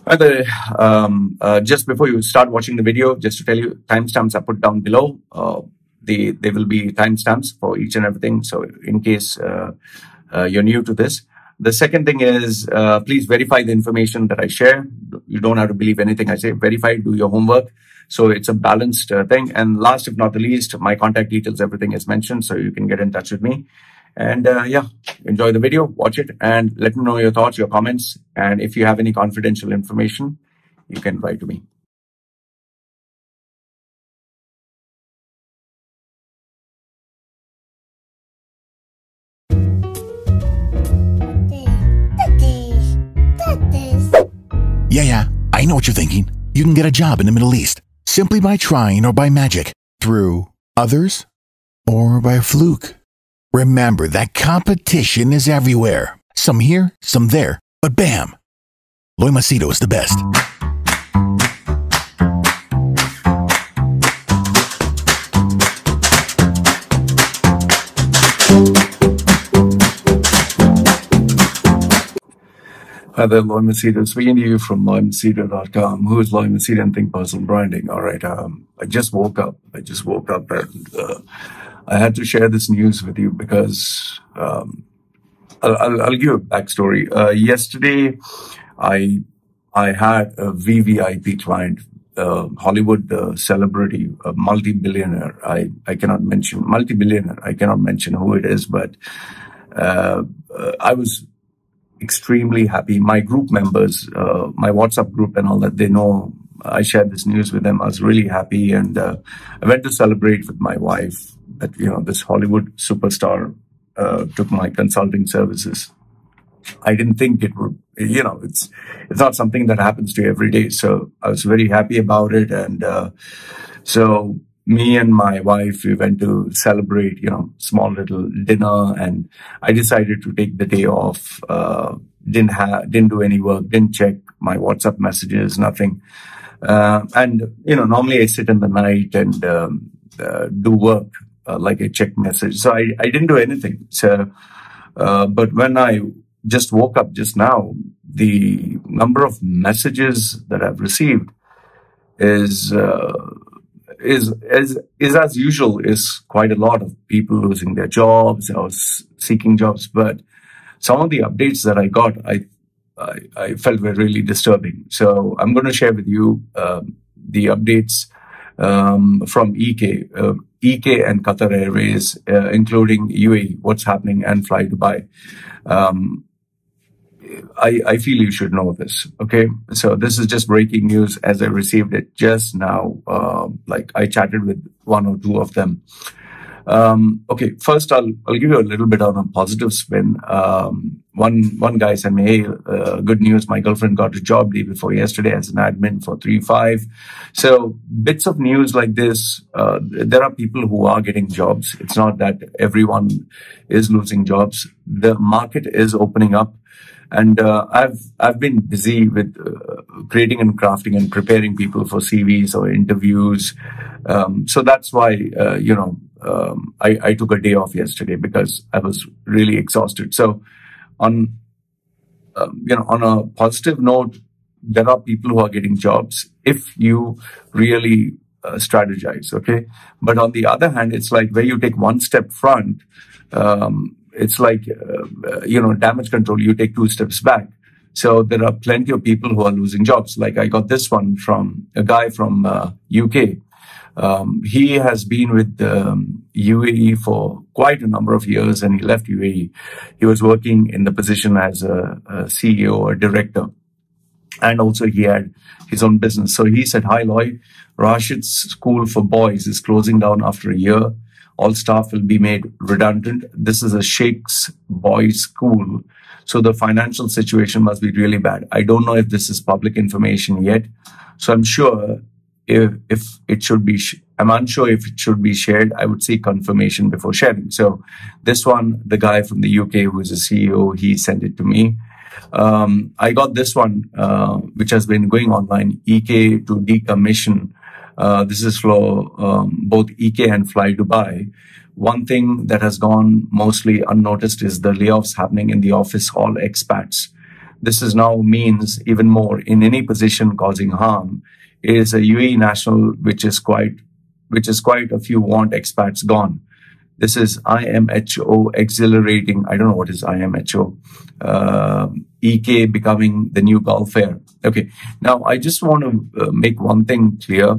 By the way, just before you start watching the video, just to tell you, timestamps are put down below. There will be timestamps for each and everything. So in case you're new to this. The second thing is, please verify the information that I share. You don't have to believe anything I say. Verify, do your homework. So it's a balanced thing. And last, if not the least, my contact details, everything is mentioned. So you can get in touch with me. And yeah, enjoy the video, watch it, and let me know your thoughts, your comments. And if you have any confidential information, you can write to me. Yeah, I know what you're thinking. You can get a job in the Middle East simply by trying or by magic, through others, or by a fluke. Remember that competition is everywhere. Some here, some there, but bam! Loy Machedo is the best. Hi there, Loy Machedo. Speaking to you from loymachedo.com. Who is Loy Machedo and Think Personal Branding? All right, I just woke up. And I had to share this news with you because I'll give you a backstory. Yesterday, I had a VVIP client, Hollywood celebrity, a multi-billionaire. I cannot mention multi-billionaire. I cannot mention who it is, but I was extremely happy. My group members, my WhatsApp group and all that, they know I shared this news with them. I was really happy, and I went to celebrate with my wife that, this Hollywood superstar took my consulting services. I didn't think it would, it's not something that happens to you every day. So I was very happy about it. And so me and my wife, we went to celebrate, small little dinner, and I decided to take the day off. Didn't do any work, didn't check my WhatsApp messages, nothing. And normally I sit in the night and do work, like I check message. So I didn't do anything. So, but when I just woke up just now, the number of messages that I've received is as usual, is quite a lot of people losing their jobs or seeking jobs. But some of the updates that I got, I felt were really disturbing. So I'm going to share with you the updates from EK and Qatar Airways, including UAE, what's happening, and Fly Dubai. I feel you should know this, okay? So this is just breaking news as I received it just now. Like I chatted with one or two of them. Okay, first I'll give you a little bit on a positive spin. One guy sent me, hey, good news, my girlfriend got a job day before yesterday as an admin for 3-5. So bits of news like this, there are people who are getting jobs. It's not that everyone is losing jobs. The market is opening up. And I've been busy with creating and crafting and preparing people for CVs or interviews. So that's why, I took a day off yesterday because I was really exhausted. So on a positive note, there are people who are getting jobs if you really strategize, okay? But on the other hand, it's like where you take one step front, it's like, damage control, you take 2 steps back. So there are plenty of people who are losing jobs. Like I got this one from a guy from UK. He has been with UAE for quite a number of years, and he left UAE. He was working in the position as a CEO or director. And also he had his own business. So he said, hi, Loy, Rashid's school for boys is closing down after a year. All staff will be made redundant. This is a Sheikh's boys school. So the financial situation must be really bad. I don't know if this is public information yet. So I'm sure if it should be, I'm unsure if it should be shared. I would seek confirmation before sharing. So this one, the guy from the UK who is a CEO, he sent it to me. I got this one, which has been going online, EK to decommission. This is for both EK and Fly Dubai. One thing that has gone mostly unnoticed is the layoffs happening in the office, all expats. this is now means even more in any position causing harm is a UAE national, which is quite a few want expats gone. This is IMHO exhilarating. I don't know what is IMHO. EK becoming the new Gulf Air. Okay. Now, I just want to make one thing clear.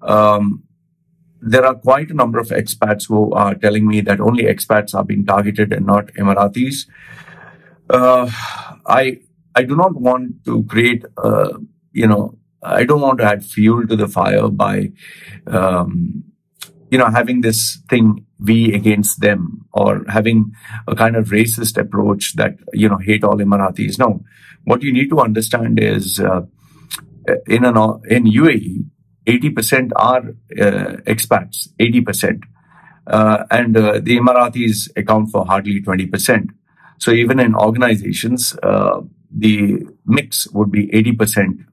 There are quite a number of expats who are telling me that only expats are being targeted and not Emiratis. I do not want to create, I don't want to add fuel to the fire by, having this thing we against them or having a kind of racist approach that, hate all Emiratis. No, what you need to understand is in UAE, 80% are expats, 80%. And the Emiratis account for hardly 20%. So even in organizations, the mix would be 80%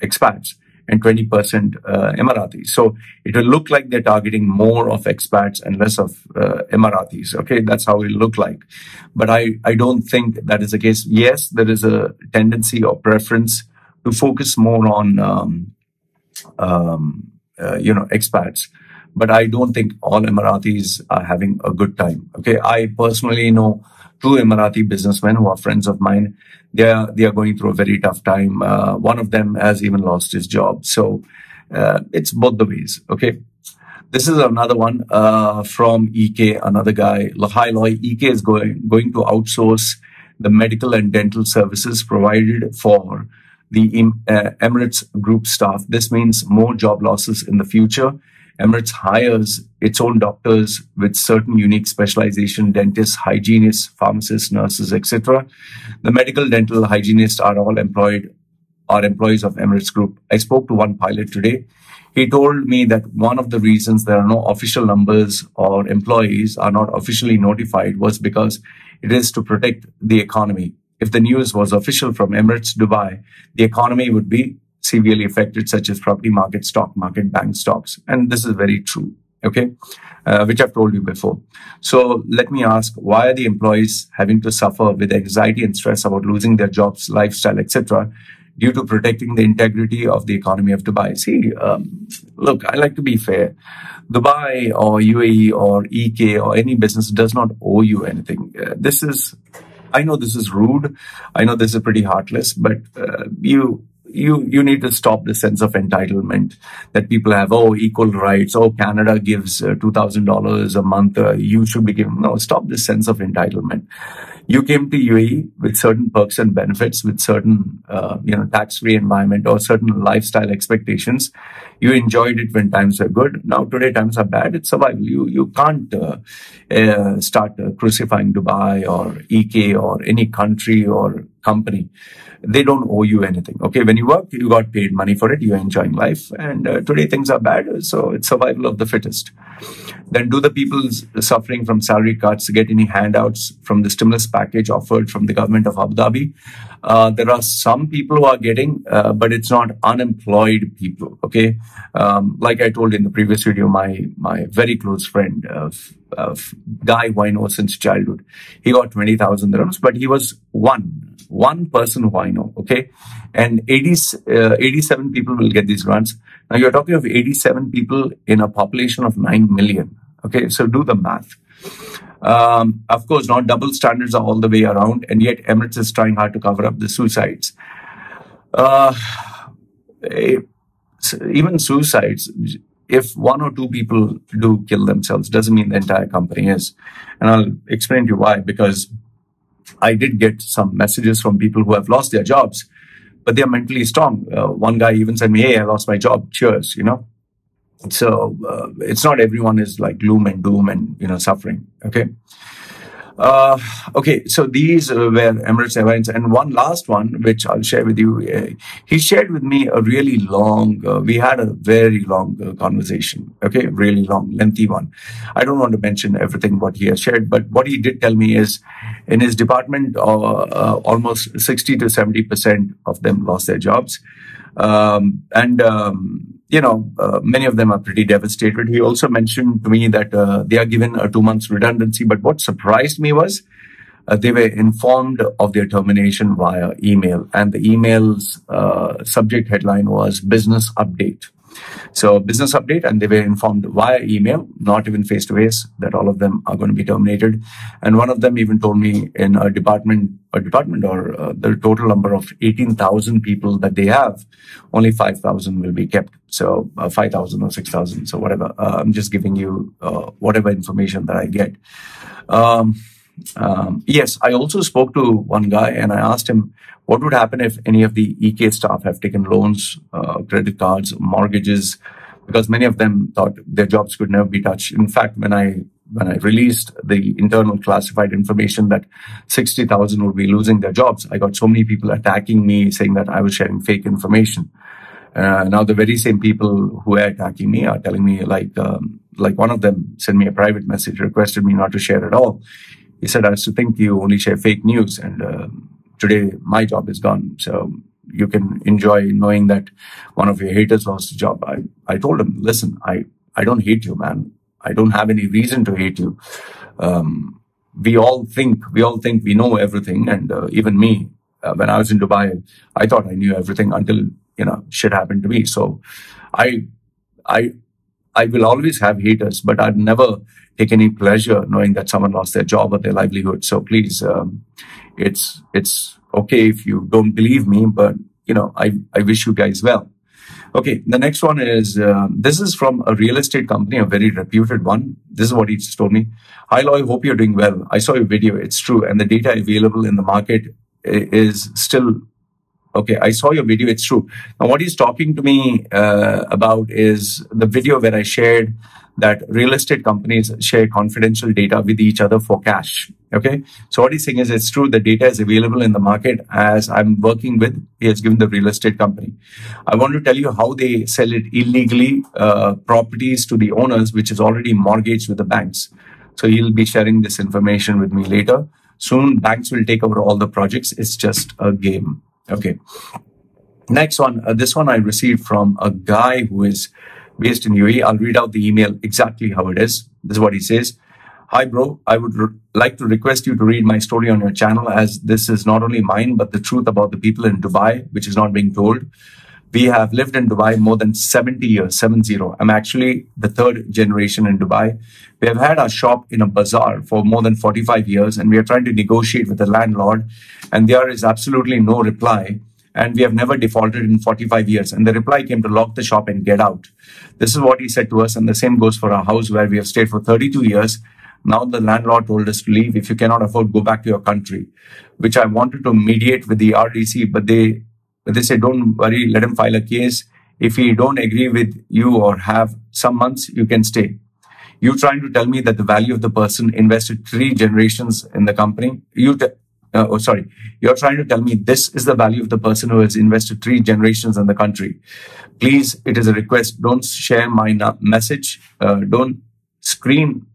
expats and 20% Emiratis. So it will look like they're targeting more of expats and less of Emiratis. Okay, that's how it will look like. But I don't think that is the case. Yes, there is a tendency or preference to focus more on expats. But I don't think all Emiratis are having a good time. Okay, I personally know 2 Emirati businessmen who are friends of mine. They are going through a very tough time. One of them has even lost his job. So it's both the ways. Okay, this is another one from EK. Another guy. Hi Loy. EK is going to outsource the medical and dental services provided for the Emirates group staff. This means more job losses in the future. Emirates hires its own doctors with certain unique specialization, dentists, hygienists, pharmacists, nurses, etc. The medical, dental, hygienists are all employees of Emirates Group. I spoke to one pilot today. He told me that one of the reasons there are no official numbers or employees are not officially notified was because it is to protect the economy. If the news was official from Emirates Dubai, the economy would be severely affected, such as property market, stock market, bank stocks. And this is very true, okay, which I've told you before. So let me ask, why are the employees having to suffer with anxiety and stress about losing their jobs, lifestyle, etc., due to protecting the integrity of the economy of Dubai? See, look, I like to be fair. Dubai or UAE or EK or any business does not owe you anything. I know this is rude. I know this is pretty heartless, but you need to stop the sense of entitlement that people have. Oh, equal rights. Oh, Canada gives $2,000 a month. You should be given. No, stop this sense of entitlement. You came to UAE with certain perks and benefits, with certain, tax-free environment or certain lifestyle expectations. You enjoyed it when times were good. Now today times are bad. It's survival. You can't start crucifying Dubai or EK or any country or company. They don't owe you anything. Okay, when you work, you got paid money for it. You're enjoying life. And today things are bad. So it's survival of the fittest. Then do the people suffering from salary cuts get any handouts from the stimulus package offered from the government of Abu Dhabi? There are some people who are getting, but it's not unemployed people. Okay, like I told in the previous video, my very close friend, guy who I know since childhood, he got 20,000 dirhams, but he was one person who I know. Okay, and 87 people will get these grants. Now you're talking of 87 people in a population of 9 million. Okay, so do the math. Of course, not double standards are all the way around, and yet Emirates is trying hard to cover up the suicides. Even suicides, if 1 or 2 people do kill themselves, doesn't mean the entire company is. And I'll explain to you why, because I did get some messages from people who have lost their jobs, but they are mentally strong. One guy even said me, hey, I lost my job. Cheers, So it's not everyone is like gloom and doom and, suffering. Okay. Okay. So these were Emirates Airlines. And one last one, which I'll share with you. He shared with me a really long, we had a very long conversation. Okay. Really long, lengthy one. I don't want to mention everything what he has shared, but what he did tell me is in his department, almost 60 to 70% of them lost their jobs. Many of them are pretty devastated. He also mentioned to me that they are given a 2 months redundancy. But what surprised me was They were informed of their termination via email, and the email's subject headline was business update. So business update, and they were informed via email, not even face-to-face, that all of them are going to be terminated. And one of them even told me in a department or the total number of 18,000 people that they have, only 5,000 will be kept. So 5,000 or 6,000, so whatever. I'm just giving you whatever information that I get. Yes, I also spoke to one guy and I asked him what would happen if any of the EK staff have taken loans, credit cards, mortgages, because many of them thought their jobs could never be touched. In fact, when I released the internal classified information that 60,000 would be losing their jobs, I got so many people attacking me saying that I was sharing fake information. Now the very same people who are attacking me are telling me, like one of them sent me a private message, requested me not to share at all. He said, I used to think you only share fake news, and today my job is gone. So you can enjoy knowing that one of your haters lost a job. I told him, listen, I don't hate you, man. I don't have any reason to hate you. We all think we know everything. And even me, when I was in Dubai, I thought I knew everything until, shit happened to me. So I will always have haters, but I'd never take any pleasure knowing that someone lost their job or their livelihood. So please, it's okay if you don't believe me, but I wish you guys well. Okay, the next one is, this is from a real estate company, a very reputed one. This is what he just told me. Hi, Loy, hope you're doing well. I saw your video. It's true. And the data available in the market is still, okay, I saw your video. It's true. Now, what he's talking to me about is the video where I shared that real estate companies share confidential data with each other for cash. Okay. So what he's saying is it's true. The data is available in the market as I'm working with. He has given the real estate company. I want to tell you how they sell it illegally, properties to the owners, which is already mortgaged with the banks. So he'll be sharing this information with me later. Soon banks will take over all the projects. It's just a game. Okay. Next one. This one I received from a guy who is based in UAE. I'll read out the email exactly how it is. This is what he says. Hi, bro. I would like to request you to read my story on your channel, as this is not only mine, but the truth about the people in Dubai, which is not being told. We have lived in Dubai more than 70 years, 70. I'm actually the third generation in Dubai. We have had our shop in a bazaar for more than 45 years, and we are trying to negotiate with the landlord, and there is absolutely no reply. And we have never defaulted in 45 years. And the reply came to lock the shop and get out. This is what he said to us. And the same goes for our house where we have stayed for 32 years. Now the landlord told us to leave. If you cannot afford, go back to your country, which I wanted to mediate with the RDC. But they said, don't worry, let him file a case. If he don't agree with you or have some months, you can stay. You trying to tell me that the value of the person invested 3 generations in the company? You're trying to tell me this is the value of the person who has invested 3 generations in the country. Please, it is a request. Don't share my message. Don't screen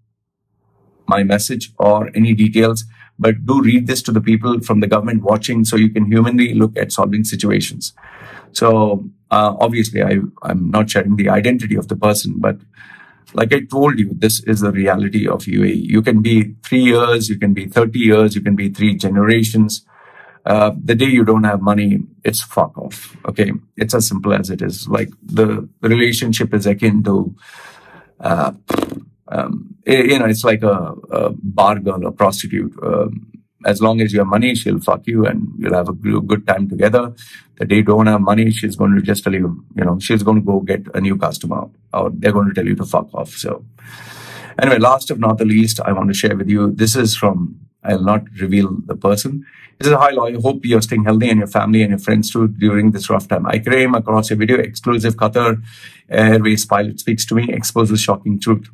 my message or any details, but do read this to the people from the government watching so you can humanly look at solving situations. So obviously, I'm not sharing the identity of the person, but like I told you, this is the reality of UAE. You can be 3 years, you can be 30 years, you can be 3 generations. The day you don't have money, it's fuck off. Okay. It's as simple as it is. Like the relationship is akin to, it's like a bar girl, a prostitute. As long as you have money, she'll fuck you and you'll have a good time together. The day you don't have money, she's going to just tell you, she's going to go get a new customer, or they're going to tell you to fuck off. So anyway, last but not the least, I want to share with you, this is from, I'll not reveal the person. He says, hi, Loy, I hope you're staying healthy and your family and your friends too during this rough time. I came across your video, exclusive Qatar Airways pilot speaks to me, exposes shocking truth.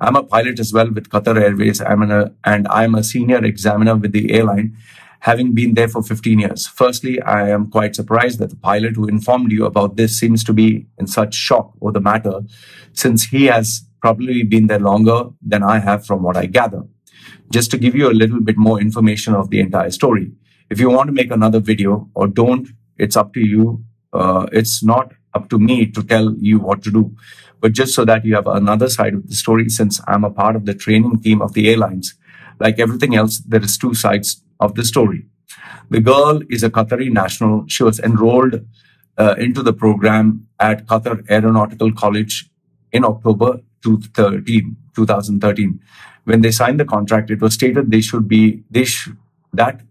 I'm a pilot as well with Qatar Airways, and I'm a senior examiner with the airline, having been there for 15 years. Firstly, I am quite surprised that the pilot who informed you about this seems to be in such shock over the matter, since he has probably been there longer than I have from what I gather. Just to give you a little bit more information of the entire story. If you want to make another video or don't, it's up to you. It's not up to me to tell you what to do. But just so that you have another side of the story, since I'm a part of the training team of the airlines, Like everything else, there is two sides of the story. The girl is a Qatari national. She was enrolled into the program at Qatar Aeronautical College in October 2013. When they signed the contract, it was stated that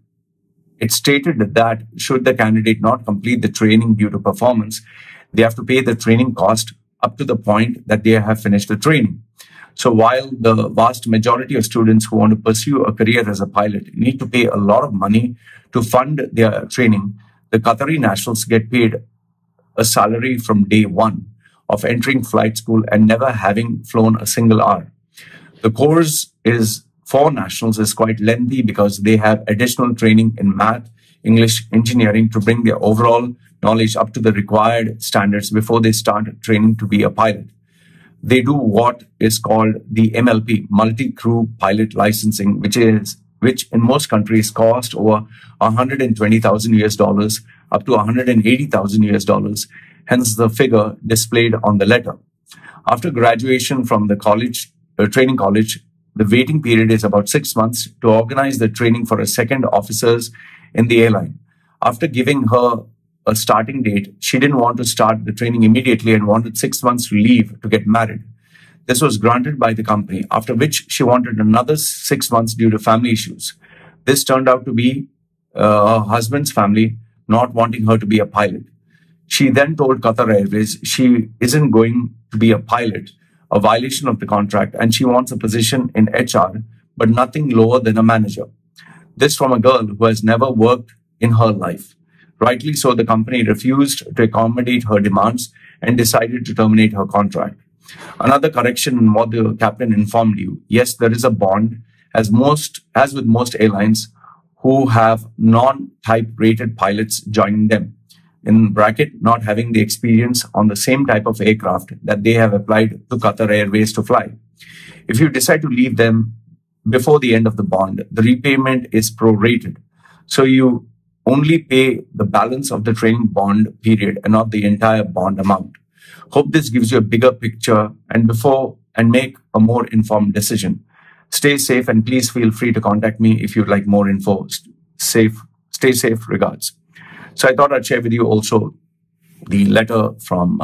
it stated that should the candidate not complete the training due to performance, they have to pay the training cost up to the point that they have finished the training. So while the vast majority of students who want to pursue a career as a pilot need to pay a lot of money to fund their training, the Qatari nationals get paid a salary from day one of entering flight school and never having flown a single hour. The course for nationals is quite lengthy because they have additional training in math, English, engineering to bring their overall knowledge up to the required standards before they start training to be a pilot. They do what is called the MLP, multi-crew pilot licensing, which in most countries cost over $120,000 up to $180,000, hence the figure displayed on the letter. After graduation from the training college, the waiting period is about 6 months to organize the training for a second officers in the airline. After giving her a starting date, she didn't want to start the training immediately and wanted 6 months to leave to get married. This was granted by the company, after which she wanted another 6 months due to family issues. This turned out to be her husband's family not wanting her to be a pilot. She then told Qatar Airways she isn't going to be a pilot, a violation of the contract, and she wants a position in HR, but nothing lower than a manager. This from a girl who has never worked in her life. Rightly so, the company refused to accommodate her demands and decided to terminate her contract. Another correction in what the captain informed you. Yes, there is a bond, as with most airlines who have non-type rated pilots joining them. In bracket, not having the experience on the same type of aircraft that they have applied to Qatar Airways to fly. If you decide to leave them before the end of the bond, the repayment is prorated. So you only pay the balance of the training bond period and not the entire bond amount. Hope this gives you a bigger picture and make a more informed decision. Stay safe and please feel free to contact me if you'd like more info. Stay safe. Regards. So I thought I'd share with you also the letter from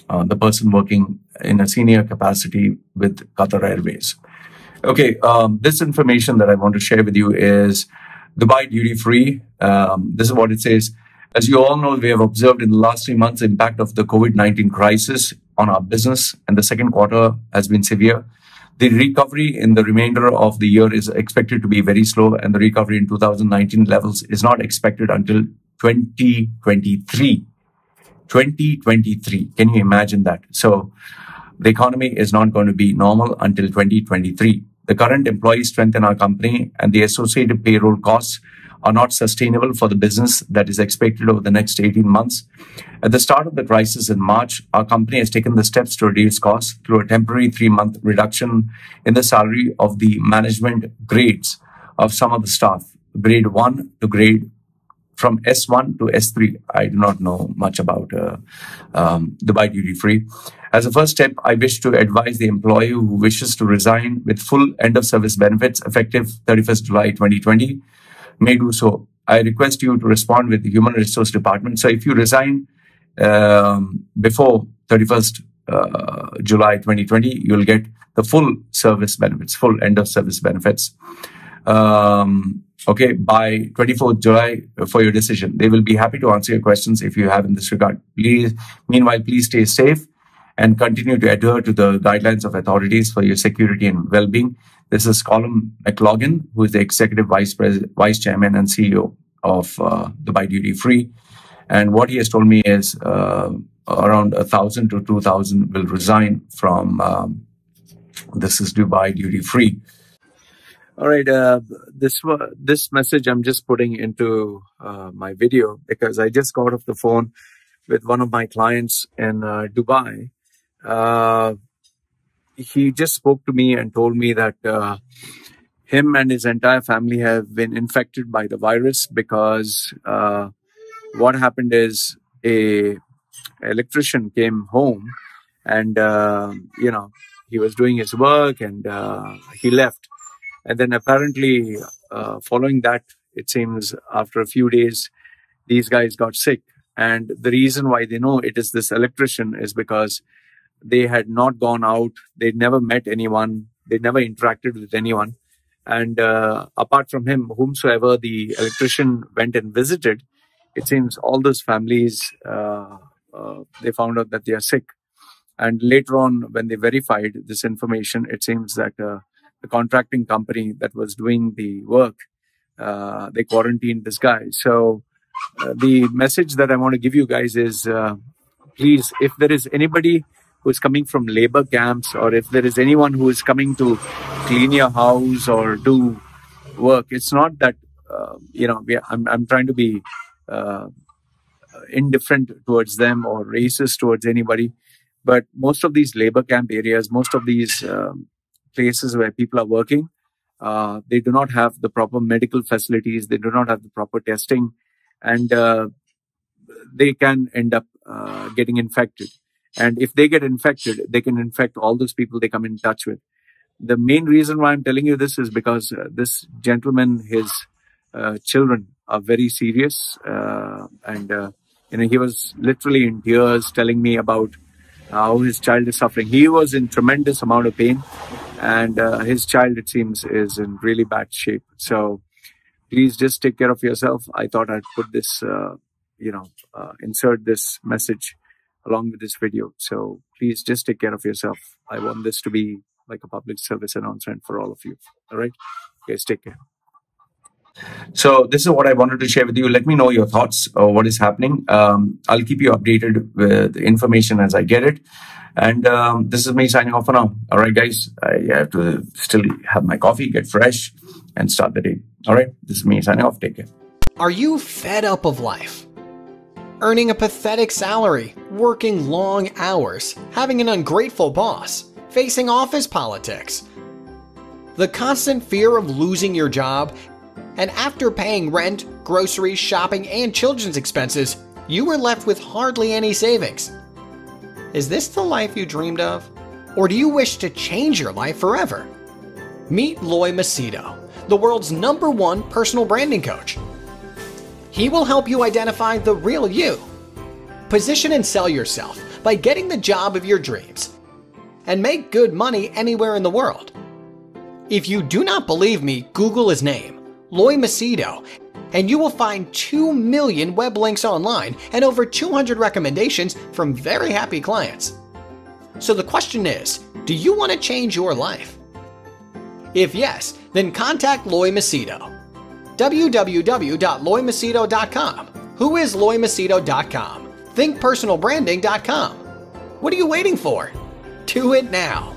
the person working in a senior capacity with Qatar Airways. Okay, this information that I want to share with you is Dubai duty free. This is what it says. As you all know, we have observed in the last 3 months the impact of the COVID-19 crisis on our business, and the second quarter has been severe. The recovery in the remainder of the year is expected to be very slow, and the recovery in 2019 levels is not expected until 2023. 2023. Can you imagine that? So the economy is not going to be normal until 2023. The current employee strength in our company and the associated payroll costs are not sustainable for the business that is expected over the next 18 months. At the start of the crisis in March, our company has taken the steps to reduce costs through a temporary 3-month reduction in the salary of the management grades of some of the staff, grade 1 to grade from S1 to S3. I do not know much about Dubai duty free. As a first step, I wish to advise the employee who wishes to resign with full end of service benefits effective 31st July 2020 may do so. I request you to respond with the Human Resource Department. So if you resign before 31st July 2020, you'll get the full service benefits, full end of service benefits. Okay, by 24th July for your decision. They will be happy to answer your questions if you have in this regard. Meanwhile, please stay safe and continue to adhere to the guidelines of authorities for your security and well-being. This is Colm McLoughlin, who is the Executive Vice Chairman and CEO of Dubai Duty Free. And what he has told me is around 1,000 to 2,000 will resign from this is Dubai Duty Free. All right, this message I'm just putting into my video because I just got off the phone with one of my clients in Dubai. He just spoke to me and told me that him and his entire family have been infected by the virus because what happened is a electrician came home and he was doing his work and he left. And then apparently, following that, it seems after a few days, these guys got sick. And the reason why they know it is this electrician is because they had not gone out. They'd never met anyone. They'd never interacted with anyone. And apart from him, whomsoever the electrician went and visited, it seems all those families, they found out that they are sick. And later on, when they verified this information, it seems that the contracting company that was doing the work, they quarantined this guy. So the message that I want to give you guys is, please, if there is anybody who is coming from labor camps, or if there is anyone who is coming to clean your house or do work, it's not that, I'm trying to be indifferent towards them or racist towards anybody. But most of these labor camp areas, most of these places where people are working, they do not have the proper medical facilities. They do not have the proper testing, and they can end up getting infected. And if they get infected, they can infect all those people they come in touch with. The main reason why I'm telling you this is because this gentleman, his children are very serious. He was literally in tears telling me about how his child is suffering. He was in tremendous amount of pain, and his child, it seems, is in really bad shape. So please just take care of yourself. I thought I'd put this, insert this message along with this video. So please just take care of yourself. I want this to be like a public service announcement for all of you. All right? Guys, take care. So this is what I wanted to share with you. Let me know your thoughts or what is happening. I'll keep you updated with information as I get it. And this is me signing off for now. All right, guys. I have to still have my coffee, get fresh, and start the day. All right. This is me signing off. Take care. Are you fed up of life? Earning a pathetic salary, working long hours, having an ungrateful boss, facing office politics, the constant fear of losing your job, and after paying rent, groceries, shopping, and children's expenses, you were left with hardly any savings. Is this the life you dreamed of? Or do you wish to change your life forever? Meet Loy Machedo, the world's #1 personal branding coach. He will help you identify the real you, position and sell yourself by getting the job of your dreams, and make good money anywhere in the world. If you do not believe me, Google his name, Loy Machedo, and you will find 2 million web links online and over 200 recommendations from very happy clients. So the question is, do you want to change your life? If yes, then contact Loy Machedo. www.loymachedo.com. Who is loymachedo.com? Thinkpersonalbranding.com. What are you waiting for? Do it now.